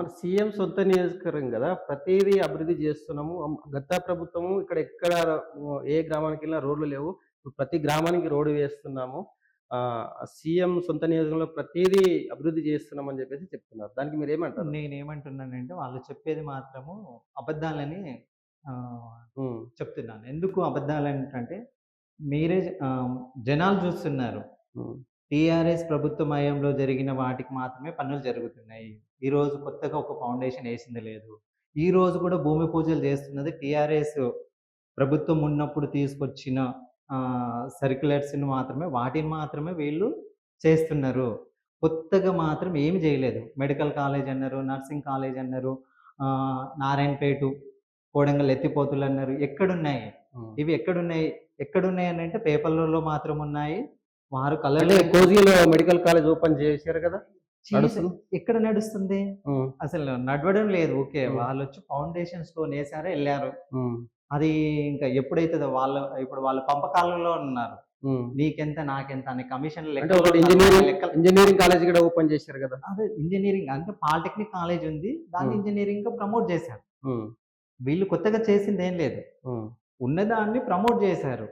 మన సీఎం సొంత నియోజకవర్గం గదా! ప్రతీదీ అభివృద్ధి జేస్తున్నాము. గత ప్రభుత్వము ఇక్కడ ఎక్కడ ఏ గ్రామానికెళ్ళినా రోడ్లు లేవు. ఇప్పుడు ప్రతి గ్రామానికి రోడ్డు వేస్తున్నాము. సీఎం సొంత నియోజకవర్గంలో ప్రతీదీ అభివృద్ధి జేస్తున్నామని జెప్పేసి చెప్తున్నారు. దానికి మీరేమంటారు? నేనేమంటున్నానంటే వాళ్ళు చెప్పేది మాత్రము అబద్ధాలని హ్మ్. చెప్తున్నాను. ఎందుకు అబద్ధాలంటంటే మీరే జనాలు చూస్తున్నారు. హ్మ్. టీఆర్ఎస్ ప్రభుత్వం హయాంలో జరిగిన వాటికి మాత్రమే పనులు జరుగుతున్నాయి. ఈరోజు కొత్తగా ఒక ఫౌండేషన్ ఏసింది లేదు. ఈరోజు కూడా భూమి పూజలు చేస్తున్నది టీఆర్ఎస్ ప్రభుత్వం ఉన్నప్పుడు తీసుకొచ్చిన సర్క్యులర్స్‌ని మాత్రమే వాటిని మాత్రమే వీళ్ళు చేస్తున్నారు. కొత్తగా మాత్రం ఏమి చేయలేదు. మెడికల్ కాలేజ్ అన్నారు, నర్సింగ్ కాలేజ్ అన్నారు, నారాయణపేటు, కోడంగల్ ఎత్తిపోతులన్నారు. ఎక్కడున్నాయి? హ్మ్. ఇవి ఎక్కడున్నాయి? ఎక్కడున్నాయనంటే పేపర్‌లలో మాత్రం ఉన్నాయి. వారు అంటే కలలు కోజిలో మెడికల్ కాలేజ్ ఓపెన్ జేశారు గదా! చేసి నడుస్తుందా? ఎక్కడ నడుస్తుంది? హ్మ్. అసలు నడవడం లేదు. ఓకే. హ్మ్. వాళ్ళొచ్చి ఫౌండేషన్ స్టోనేసారు, ఎళ్లారు. హ్మ్. అది ఇంకా ఎప్పుడైతదో ఇప్పుడు వాళ్ళు పంపకాలలో ఉన్నారు. హ్మ్. నీకెంత, నాకెంత అనే కమిషన్ అంటే లెక్కల్లో ఒకటి ఉన్నారు. వాళ్ళ లెక్కలు ఇంజినీరింగ్ కాలేజ్ గూడా ఓపెన్ జేశారు గదా! అదే ఇంజినీరింగ్ అంటే పాలిటెక్నిక్ కాలేజ్ ఉంది. దాన్ని హ్మ్. ఇంజినీరింగ్‌గా ప్రమోట్ చేశారు. హ్మ్. వీళ్ళు కొత్తగా చేసిందేం లేదు. హ్మ్. ఉన్నదాన్ని ప్రమోట్ చేశారు.